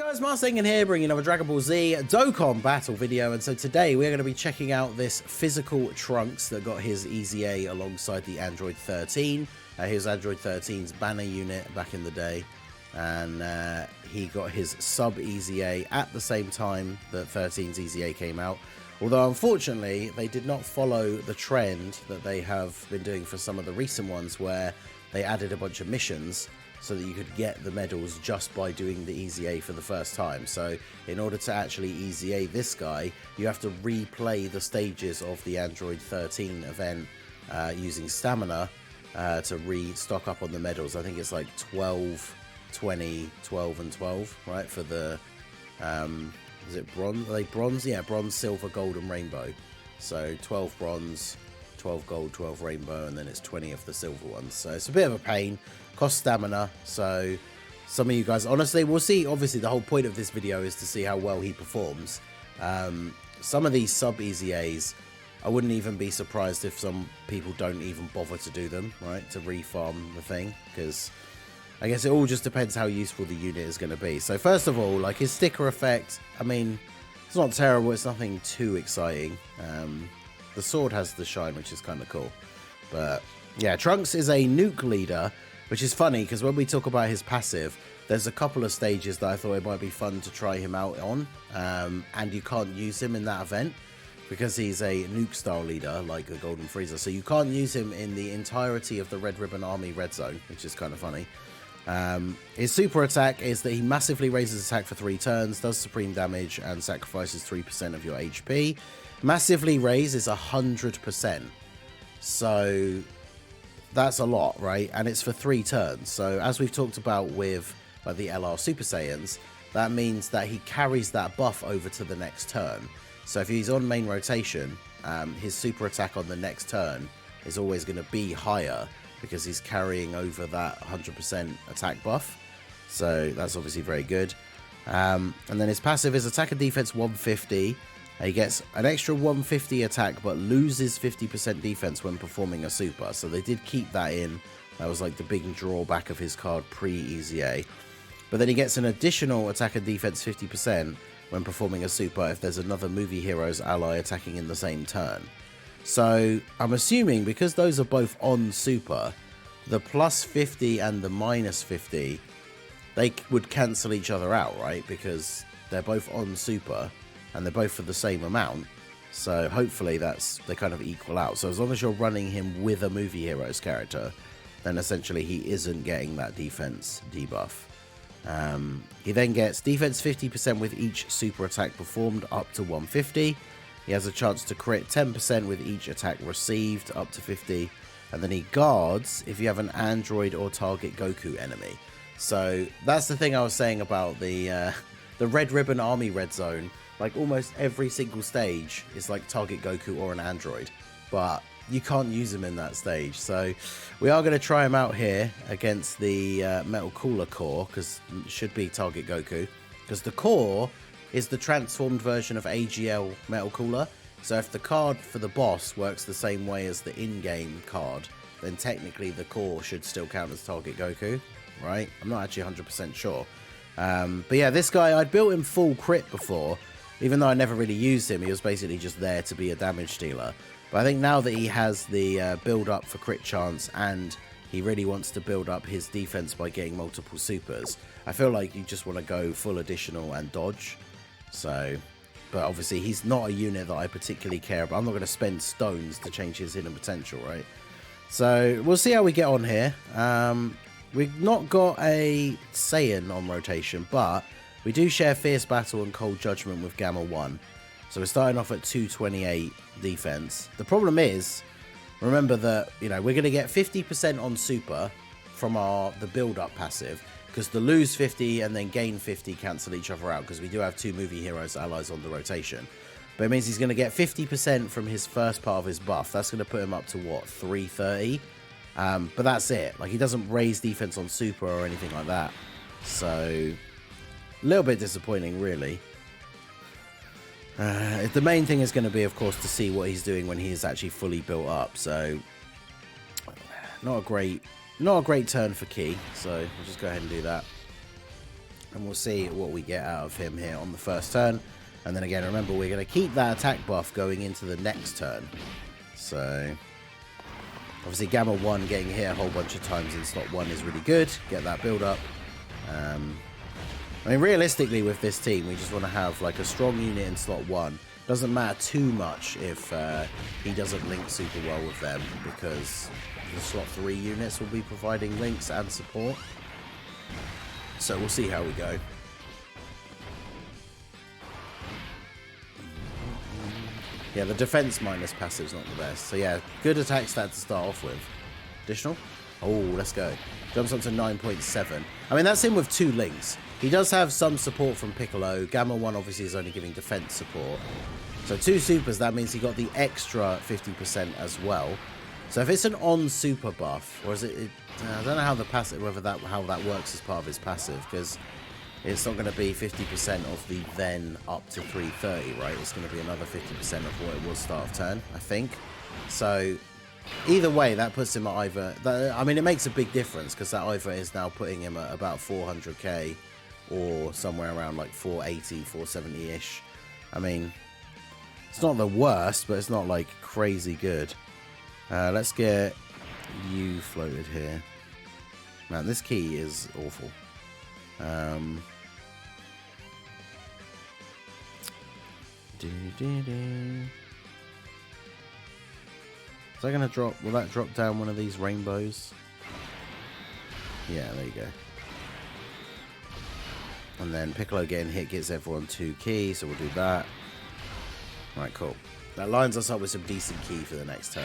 Guys, Marsengan here, bringing another Dragon Ball Z Dokkan battle video, and so today we're going to be checking out this physical Trunks that got his EZA alongside the Android 13. Here's Android 13's banner unit back in the day, and he got his sub EZA at the same time that 13's EZA came out. Although unfortunately they did not follow the trend that they have been doing for some of the recent ones, where they added a bunch of missions so that you could get the medals just by doing the EZA for the first time. So in order to actually EZA this guy, you have to replay the stages of the Android 13 event using stamina to restock up on the medals. I think it's like 12, 20, 12 and 12, right? For the, is it bronze? Are they bronze? Yeah, bronze, silver, gold and rainbow. So 12 bronze, 12 gold, 12 rainbow, and then it's 20 of the silver ones. So it's a bit of a pain, cost stamina. So some of you guys, honestly, we'll see. Obviously the whole point of this video is to see how well he performs. Some of these sub EZAs, I wouldn't even be surprised if some people don't even bother to do them, right, to refarm the thing, because I guess it all just depends how useful the unit is going to be. So first of all, like his sticker effect, I mean, it's not terrible, it's nothing too exciting. The sword has the shine, which is kind of cool. But yeah, Trunks is a nuke leader, which is funny because when we talk about his passive, there's a couple of stages that I thought it might be fun to try him out on. And you can't use him in that event because he's a nuke style leader like the Golden Freezer. So you can't use him in the entirety of the Red Ribbon Army Red Zone, which is kind of funny. His super attack is that he massively raises attack for 3 turns, does supreme damage, and sacrifices 3% of your HP. Massively raise is 100%, so that's a lot, right? And it's for 3 turns. So as we've talked about with like the LR Super Saiyans, that means that he carries that buff over to the next turn. So if he's on main rotation, his super attack on the next turn is always going to be higher because he's carrying over that 100% attack buff. So that's obviously very good. And then his passive is attack and defense 150. He gets an extra 150 attack but loses 50% defense when performing a super. So they did keep that in. That was like the big drawback of his card pre-EZA. But then he gets an additional attack and defense 50% when performing a super if there's another movie hero's ally attacking in the same turn. So I'm assuming because those are both on super, the plus 50 and the minus 50, they would cancel each other out, right? Because they're both on super and they're both for the same amount. So hopefully they kind of equal out. So as long as you're running him with a movie hero's character, then essentially he isn't getting that defense debuff. He then gets defense 50% with each super attack performed up to 150. He has a chance to crit 10% with each attack received up to 50. And then he guards if you have an android or target Goku enemy. So that's the thing I was saying about the Red Ribbon Army Red Zone. Like almost every single stage is like target Goku or an android, but you can't use him in that stage. So we are going to try him out here against the Metal Cooler core, because it should be target Goku, because the core is the transformed version of AGL Metal Cooler. So if the card for the boss works the same way as the in-game card, then technically the core should still count as target Goku, right? I'm not actually 100% sure. But yeah, this guy, I'd built him full crit before. Even though I never really used him, he was basically just there to be a damage dealer. But I think now that he has the build up for crit chance and he really wants to build up his defense by getting multiple supers, I feel like you just want to go full additional and dodge. So, but obviously he's not a unit that I particularly care about. I'm not going to spend stones to change his hidden potential, right? So we'll see how we get on here. We've not got a Saiyan on rotation, but we do share Fierce Battle and Cold Judgment with Gamma 1. So we're starting off at 228 defense. The problem is, remember that, you know, we're going to get 50% on super from the build-up passive, because the lose 50 and then gain 50 cancel each other out, because we do have 2 movie heroes allies on the rotation. But it means he's going to get 50% from his first part of his buff. That's going to put him up to, what, 330? But that's it. Like, he doesn't raise defense on super or anything like that. So a little bit disappointing, really. The main thing is going to be, of course, to see what he's doing when he is actually fully built up. So not a great turn for Ki. So we'll just go ahead and do that. And we'll see what we get out of him here on the first turn. And then again, remember, we're going to keep that attack buff going into the next turn. So, obviously, Gamma 1 getting hit a whole bunch of times in slot 1 is really good. Get that build up. I mean, realistically, with this team, we just want to have like a strong unit in slot 1. Doesn't matter too much if he doesn't link super well with them, because the slot 3 units will be providing links and support. So we'll see how we go. Yeah, the defense minus passive's not the best. So yeah, good attack stat to start off with. Additional? Oh, let's go. Jumps up to 9.7. I mean, that's him with 2 links. He does have some support from Piccolo. Gamma 1 obviously is only giving defense support. So 2 supers, that means he got the extra 50% as well. So if it's an on super buff, or is it I don't know how the passive, how that works as part of his passive, because it's not going to be 50% of the then up to 330, right? It's going to be another 50% of what it was start of turn, I think. So either way, that puts him at either. I mean, it makes a big difference, because that either is now putting him at about 400k or somewhere around like 480, 470-ish. I mean, it's not the worst, but it's not like crazy good. Let's get you floated here. Man, this key is awful. Is that gonna drop? Will that drop down one of these rainbows? Yeah, there you go. And then Piccolo getting hit gets everyone 2 key, so we'll do that. Alright, cool. That lines us up with some decent key for the next turn.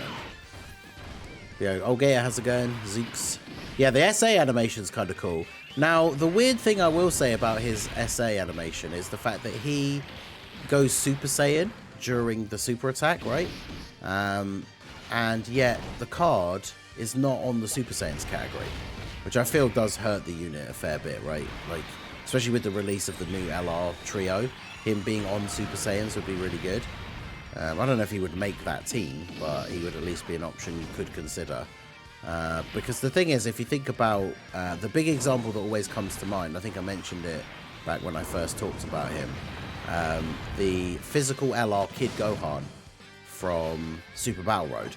Yeah, Olgaea, how's it going? Zooks. Yeah, the SA animation's kind of cool. Now, the weird thing I will say about his SA animation is the fact that he goes Super Saiyan during the super attack, right? And yet the card is not on the Super Saiyans category, which I feel does hurt the unit a fair bit, right? Like, especially with the release of the new LR trio, him being on Super Saiyans would be really good. I don't know if he would make that team, but he would at least be an option you could consider. Because the thing is, if you think about the big example that always comes to mind, I think I mentioned it back when I first talked about him, the physical LR Kid Gohan from Super Battle Road.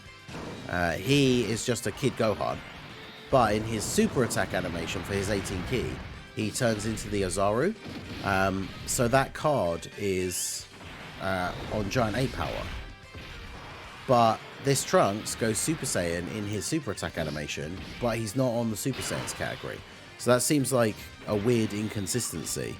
He is just a Kid Gohan, but in his super attack animation for his 18 key, he turns into the Ozaru. So that card is on Giant 8 power. But this Trunks goes Super Saiyan in his super attack animation, but he's not on the Super Saiyans category. So that seems like a weird inconsistency.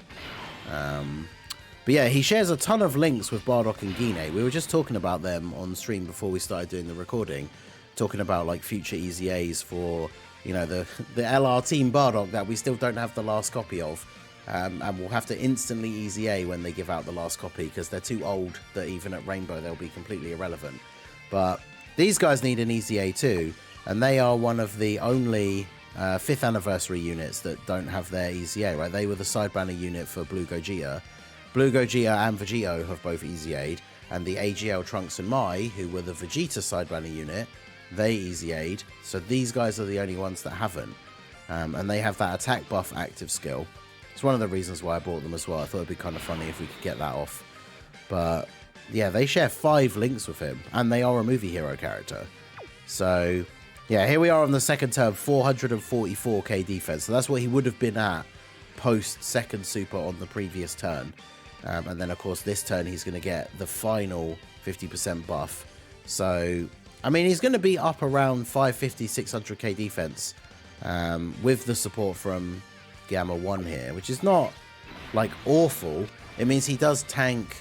But yeah, he shares a ton of links with Bardock and Gine. We were just talking about them on stream before we started doing the recording, talking about like future EZAs for, you know, the LR Team Bardock that we still don't have the last copy of. And we'll have to instantly EZA when they give out the last copy, because they're too old that even at Rainbow they'll be completely irrelevant. But these guys need an EZA too, and they are one of the only 5th anniversary units that don't have their EZA, right? They were the side banner unit for Blue Gogeta. Blue Gogeta and Vegito have both EZA'd, and the AGL Trunks and Mai, who were the Vegeta side banner unit, they EZA'd. So these guys are the only ones that haven't. And they have that attack buff active skill. It's one of the reasons why I bought them as well. I thought it'd be kind of funny if we could get that off. But yeah, they share 5 links with him, and they are a movie hero character. So yeah, here we are on the second turn, 444k defense. So that's what he would have been at post second super on the previous turn. And then of course this turn he's going to get the final 50% buff. So I mean, he's going to be up around 550, 600k defense with the support from Gamma 1 here, which is not like awful. It means he does tank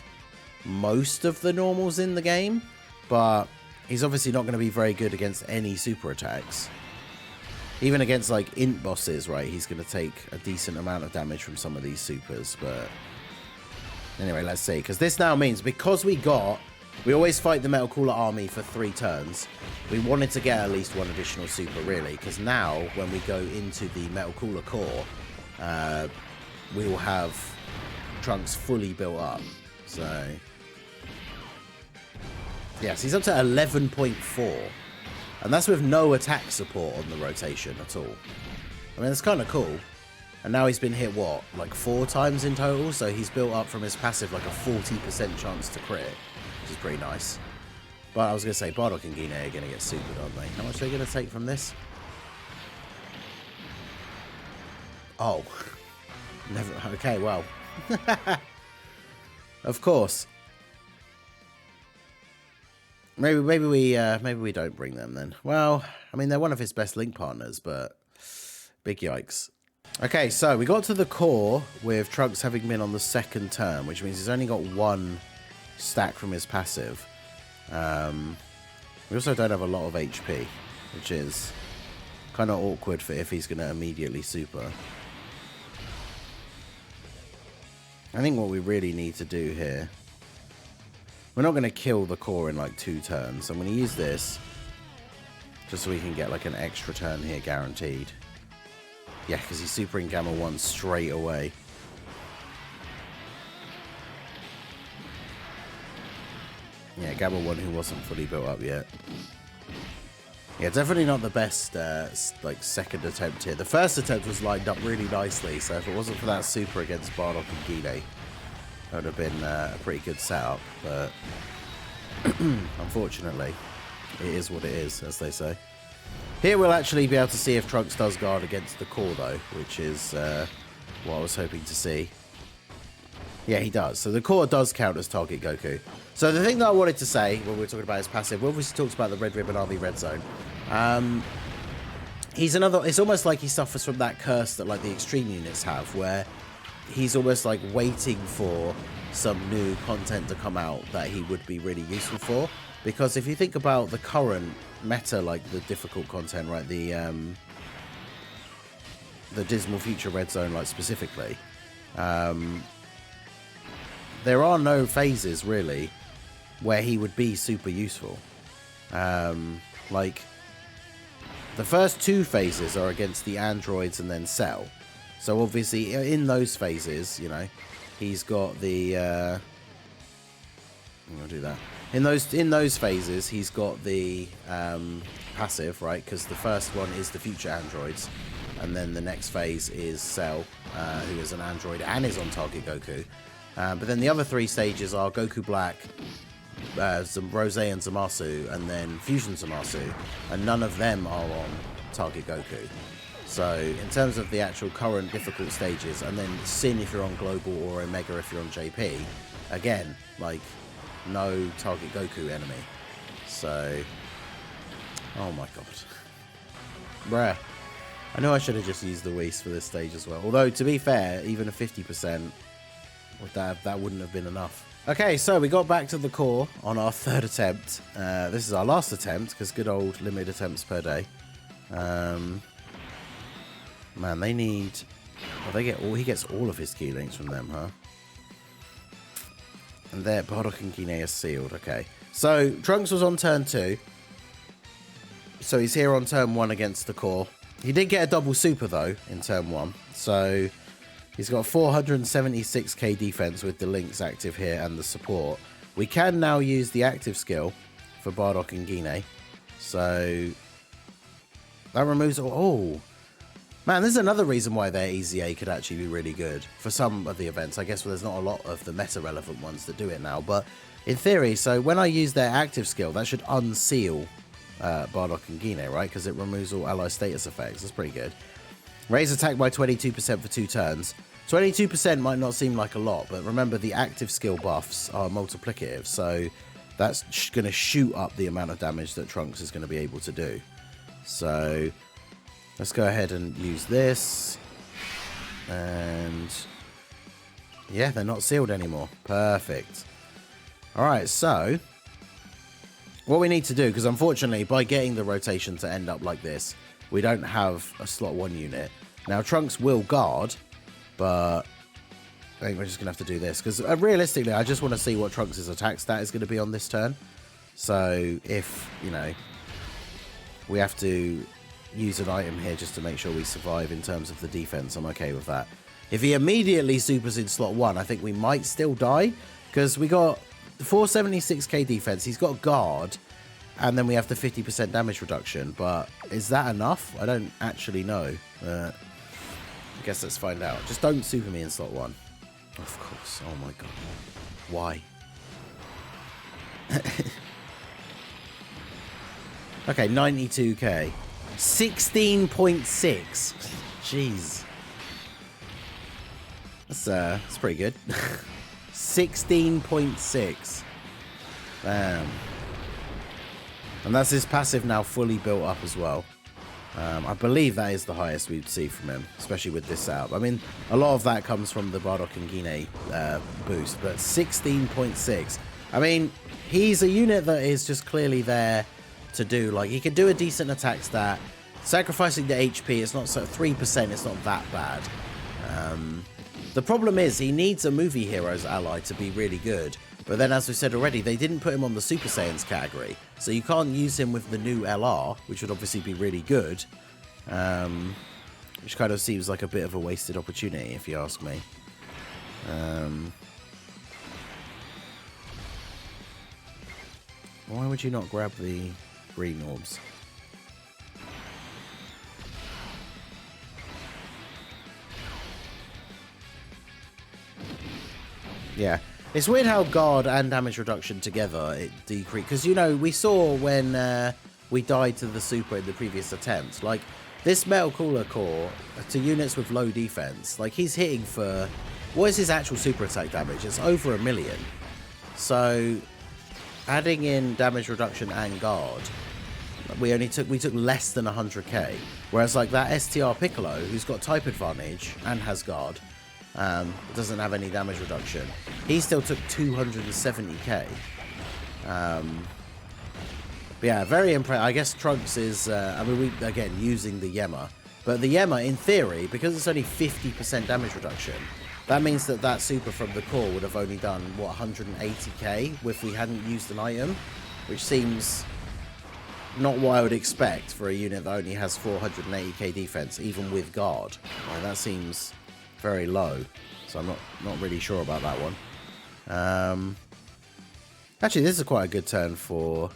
most of the normals in the game, but he's obviously not going to be very good against any super attacks. Even against like int bosses, right, he's going to take a decent amount of damage from some of these supers. But anyway, let's see, because this now means, because we always fight the Metal Cooler army for 3 turns, we wanted to get at least 1 additional super, really, because now when we go into the Metal Cooler core, we will have Trunks fully built up. So yes, he's up to 11.4, and that's with no attack support on the rotation at all. I mean, it's kind of cool. And now he's been hit, what, like 4 times in total? So he's built up from his passive like a 40% chance to crit, which is pretty nice. But I was going to say, Bardock and Guinea are going to get supered, aren't they? How much are they going to take from this? Oh. Never. Okay, well. Of course. Maybe we don't bring them then. Well, I mean, they're one of his best link partners, but big yikes. Okay, so we got to the core with Trunks having been on the 2nd turn, which means he's only got 1 stack from his passive. We also don't have a lot of HP, which is kind of awkward for if he's going to immediately super. I think what we really need to do here... We're not going to kill the core in like 2 turns. I'm going to use this just so we can get like an extra turn here guaranteed. Yeah, because he's supering Gamma 1 straight away. Yeah, Gamma 1 who wasn't fully built up yet. Yeah, definitely not the best like 2nd attempt here. The 1st attempt was lined up really nicely, so if it wasn't for that super against Bardock and Guinea, that would have been a pretty good setup. But unfortunately, it is what it is, as they say. Here we'll actually be able to see if Trunks does guard against the core, though, which is what I was hoping to see. Yeah, he does. So the core does count as target Goku. So the thing that I wanted to say when we were talking about his passive, we obviously talked about the Red Ribbon Army Red Zone. He's another... It's almost like he suffers from that curse that like the extreme units have, where he's almost like waiting for some new content to come out that he would be really useful for. Because if you think about the current meta, like the difficult content, right, the Dismal Future Red Zone, like specifically, there are no phases really where he would be super useful. Like the first 2 phases are against the androids and then Cell. So obviously in those phases, you know, he's got the I'm gonna do that. In those phases, he's got the passive, right? Because the first one is the future androids, and then the next phase is Cell, who is an android and is on target Goku. But then the other 3 stages are Goku Black, Rose and Zamasu, and then Fusion Zamasu, and none of them are on target Goku. So in terms of the actual current difficult stages, and then Sin if you're on Global or Omega if you're on JP, again, like, no target Goku enemy. So, oh my god. Bruh. I know I should have just used the Whis for this stage as well. Although, to be fair, even a 50%, that wouldn't have been enough. Okay, so we got back to the core on our 3rd attempt. This is our last attempt, because good old limited attempts per day. Man, they need... Oh, he gets all of his key links from them, huh? And there, Bardock and Guinea are sealed. Okay. So, Trunks was on turn 2. So, he's here on turn 1 against the core. He did get a double super, though, in turn 1. So, he's got 476k defense with the links active here and the support. We can now use the active skill for Bardock and Guinea. So, that removes... Oh, man, this is another reason why their EZA could actually be really good for some of the events. I guess there's not a lot of the meta-relevant ones that do it now, but in theory, so when I use their active skill, that should unseal Bardock and Guinea, right? Because it removes all ally status effects. That's pretty good. Raise attack by 22% for 2 turns. 22% might not seem like a lot, but remember the active skill buffs are multiplicative, so that's going to shoot up the amount of damage that Trunks is going to be able to do. So... let's go ahead and use this. And yeah, they're not sealed anymore. Perfect. Alright, so what we need to do, because unfortunately by getting the rotation to end up like this, we don't have a slot 1 unit. Now Trunks will guard, but I think we're just going to have to do this. Because realistically, I just want to see what Trunks' attack stat is going to be on this turn. So if, you know, we have to... use an item here just to make sure we survive in terms of the defense, I'm okay with that. If he immediately supers in slot 1, I think we might still die, because we got 476k defense, he's got guard, and then we have the 50% damage reduction, but is that enough? I don't actually know. I guess let's find out. Just don't super me in slot 1. Of course. Oh my god. Why? Okay, 92k. 16.6. Jeez. That's pretty good. 16.6. Damn. And that's his passive now fully built up as well. I believe that is the highest we'd see from him, especially with this setup. I mean, a lot of that comes from the Bardock and Gine boost, but 16.6. I mean, he's a unit that is just clearly there to do, like, he can do a decent attack stat. Sacrificing the HP, it's not so 3%, it's not that bad. The problem is he needs a movie heroes ally to be really good. But then, as we said already, they didn't put him on the Super Saiyans category. So you can't use him with the new LR, which would obviously be really good. Which kind of seems like a bit of a wasted opportunity, if you ask me. Why would you not grab the green orbs? Yeah. It's weird how guard and damage reduction together, it decreased. Because, you know, we saw when we died to the super in the previous attempt. Like, this Metal Cooler core, to units with low defense, like, he's hitting for... What is his actual super attack damage? It's over 1 million. So, adding in damage reduction and guard, we took less than 100k. Whereas, like, that STR Piccolo, who's got type advantage and has guard... doesn't have any damage reduction. He still took 270k. But yeah, very impressive. I guess Trunks is, I mean, again, using the Yema. But the Yema, in theory, because it's only 50% damage reduction, that means that that super from the core would have only done, what, 180k if we hadn't used an item? Which seems not what I would expect for a unit that only has 480k defense, even with guard. Like, that seems... very low, so I'm not really sure about that one. Actually, this is quite a good turn for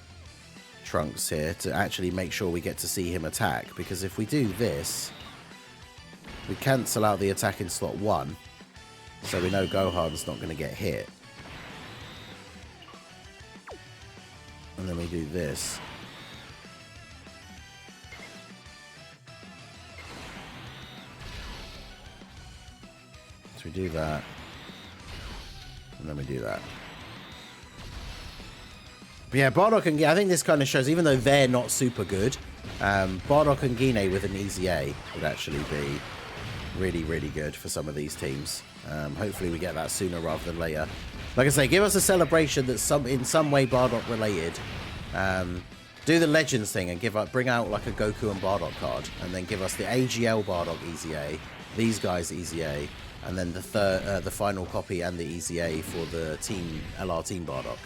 Trunks here to actually make sure we get to see him attack, because if we do this, we cancel out the attack in slot 1, so we know Gohan's not going to get hit. And then we do this. We do that, and then we do that. But yeah, Bardock and Gine, I think this kind of shows, even though they're not super good, Bardock and Gine with an EZA would actually be really, really good for some of these teams. Hopefully we get that sooner rather than later. Like I say, give us a celebration that's in some way Bardock related. Do the Legends thing and bring out like a Goku and Bardock card, and then give us the AGL Bardock EZA, these guys EZA, and then the final copy and the EZA for the LR Team Bardock.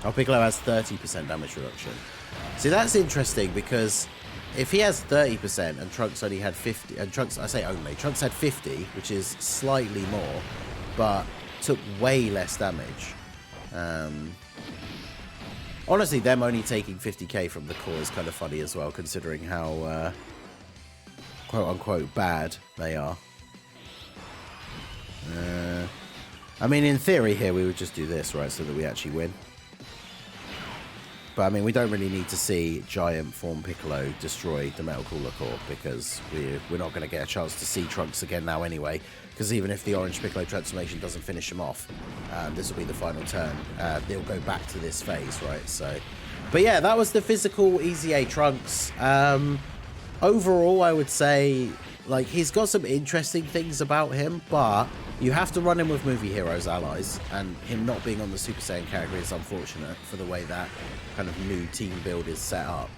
Our Piccolo has 30% damage reduction. See, that's interesting, because if he has 30% and Trunks only had 50, and Trunks, I say only, Trunks had 50, which is slightly more, but took way less damage. Honestly, them only taking 50k from the core is kind of funny as well, considering how quote-unquote bad they are. I mean, in theory here, we would just do this, right, so that we actually win. But, I mean, we don't really need to see Giant Form Piccolo destroy the Metal Cooler core, because we're not going to get a chance to see Trunks again now anyway, because even if the Orange Piccolo transformation doesn't finish him off, this will be the final turn. They'll go back to this phase, right? So, but yeah, that was the physical EZA Trunks. Overall, I would say, like, he's got some interesting things about him, but you have to run him with Movie Heroes allies, and him not being on the Super Saiyan category is unfortunate for the way that kind of new team build is set up.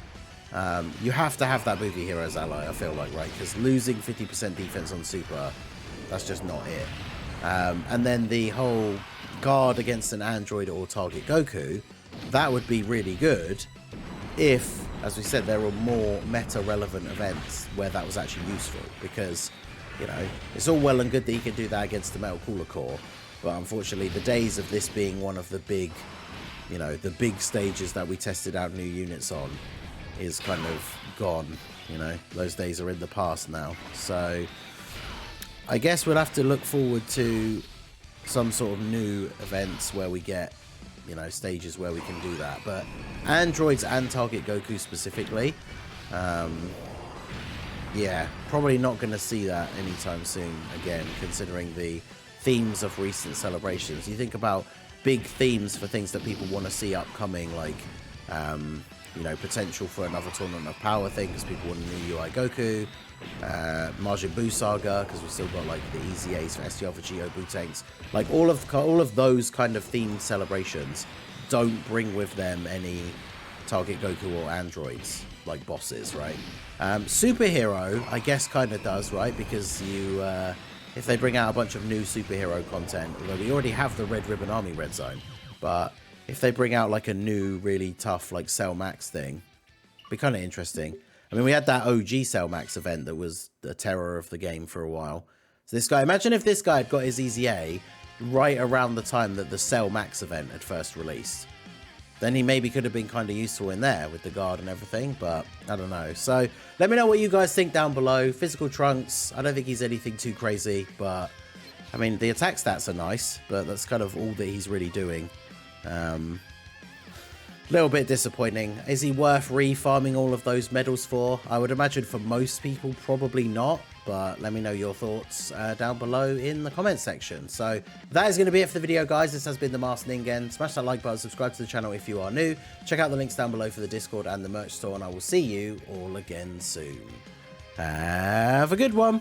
You have to have that Movie Heroes ally, I feel like, right? Because losing 50% defense on Super, that's just not it. And then the whole guard against an android or target Goku, that would be really good if, as we said, there were more meta-relevant events where that was actually useful, because, you know, it's all well and good that he can do that against the Metal Cooler core, but unfortunately the days of this being one of the big, you know, the big stages that we tested out new units on is kind of gone, you know. Those days are in the past now. So, I guess we'll have to look forward to some sort of new events where we get, you know, stages where we can do that. But androids and target Goku specifically, yeah, probably not going to see that anytime soon again, considering the themes of recent celebrations. You think about big themes for things that people want to see upcoming, like, you know, potential for another Tournament of Power thing because people want a new UI Goku, Majin Buu Saga because we've still got like the EZAs for STR for Geo Buu tanks. Like all of those kind of themed celebrations don't bring with them any target Goku or androids like bosses, right? Superhero, I guess, kind of does, right? Because you, if they bring out a bunch of new superhero content, although we already have the Red Ribbon Army Red Zone, but if they bring out like a new, really tough like Cell Max thing, it'd be kind of interesting. I mean, we had that OG Cell Max event that was the terror of the game for a while. So this guy, imagine if this guy had got his EZA right around the time that the Cell Max event had first released. Then he maybe could have been kind of useful in there with the guard and everything, but I don't know. So let me know what you guys think down below. Physical Trunks, I don't think he's anything too crazy, but I mean, the attack stats are nice, but that's kind of all that he's really doing. Little bit disappointing. Is he worth re-farming all of those medals for? I would imagine for most people, probably not. But let me know your thoughts down below in the comments section. So that is going to be it for the video, guys. This has been the Masked Ningen. Smash that like button, subscribe to the channel if you are new. Check out the links down below for the Discord and the merch store, and I will see you all again soon. Have a good one.